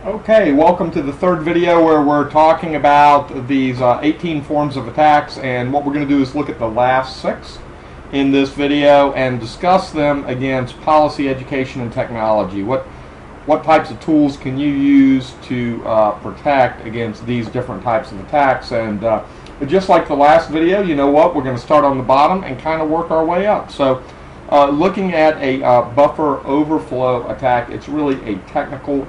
Okay, welcome to the third video where we're talking about these 18 forms of attacks, and what we're going to do is look at the last 6 in this video and discuss them against policy, education, and technology. What types of tools can you use to protect against these different types of attacks? And just like the last video, you know what, we're going to start on the bottom and kind of work our way up. So looking at a buffer overflow attack, it's really a technical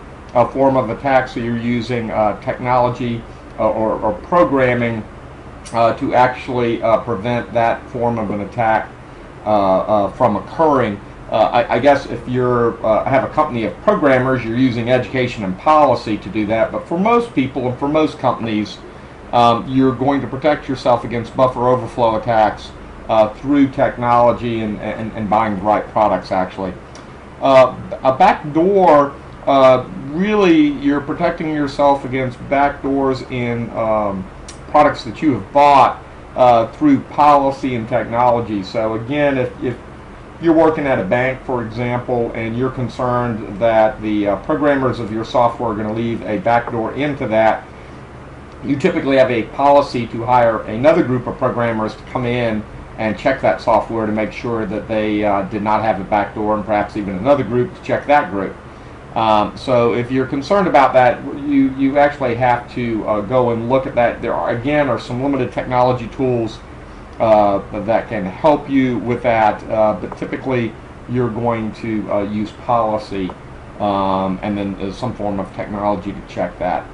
form of attack, so you're using technology or programming to actually prevent that form of an attack from occurring. I guess if you're have a company of programmers, you're using education and policy to do that, but for most people and for most companies, you're going to protect yourself against buffer overflow attacks through technology and buying the right products, actually. A backdoor, really you're protecting yourself against backdoors in products that you have bought through policy and technology. So again, if you're working at a bank, for example, and you're concerned that the programmers of your software are going to leave a backdoor into that, you typically have a policy to hire another group of programmers to come in and check that software to make sure that they did not have a backdoor, and perhaps even another group to check that group. So if you're concerned about that, you actually have to go and look at that. There are some limited technology tools that can help you with that, but typically you're going to use policy and then some form of technology to check that.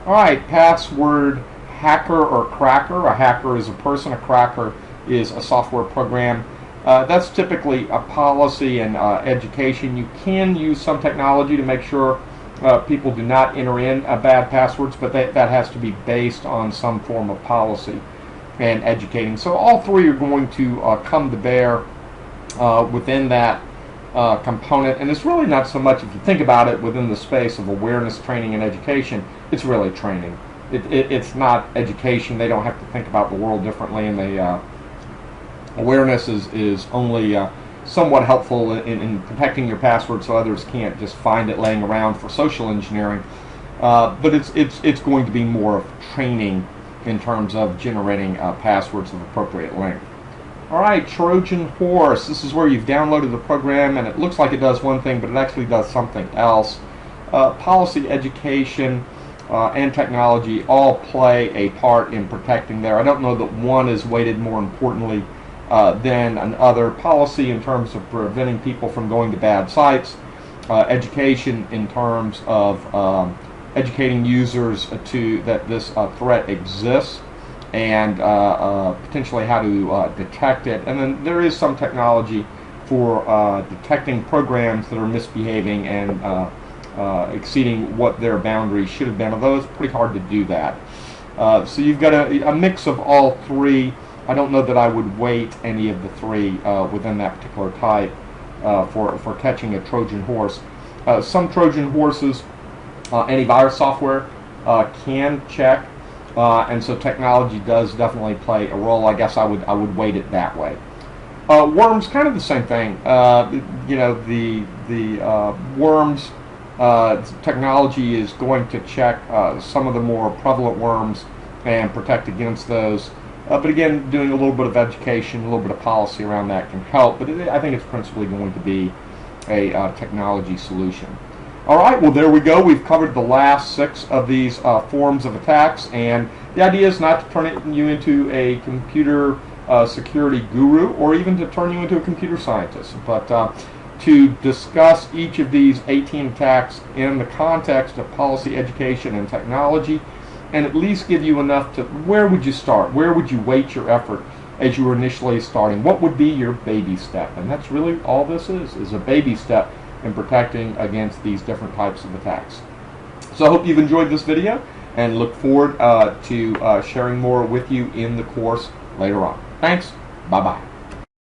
All right, password hacker or cracker. A hacker is a person, a cracker is a software program. That's typically a policy and education. You can use some technology to make sure people do not enter in bad passwords, but that has to be based on some form of policy and educating. So all three are going to come to bear within that component, and it's really not so much, if you think about it, within the space of awareness, training, and education. It's really training. It's not education. They don't have to think about the world differently, and they awareness is only somewhat helpful in protecting your password so others can't just find it laying around for social engineering. But it's going to be more of training in terms of generating passwords of appropriate length. All right, Trojan horse. This is where you've downloaded the program and it looks like it does one thing, but it actually does something else. Policy, education, and technology all play a part in protecting there. I don't know that one is weighted more importantly than another. Policy in terms of preventing people from going to bad sites, education in terms of educating users to that this threat exists and potentially how to detect it. And then there is some technology for detecting programs that are misbehaving and exceeding what their boundaries should have been, although it's pretty hard to do that. So you've got a mix of all three. I don't know that I would weight any of the three within that particular type for catching a Trojan horse. Some Trojan horses, antivirus software can check, and so technology does definitely play a role. I guess I would weight it that way. Worms, kind of the same thing. The worms, technology is going to check some of the more prevalent worms and protect against those. But again, doing a little bit of education, a little bit of policy around that can help. But I think it's principally going to be a technology solution. All right, well, there we go. We've covered the last 6 of these forms of attacks. And the idea is not to turn you into a computer security guru or even to turn you into a computer scientist, but to discuss each of these 18 attacks in the context of policy, education, and technology, and at least give you enough to, where would you start? Where would you weight your effort as you were initially starting? What would be your baby step? And that's really all this is a baby step in protecting against these different types of attacks. So I hope you've enjoyed this video and look forward to sharing more with you in the course later on. Thanks. Bye-bye.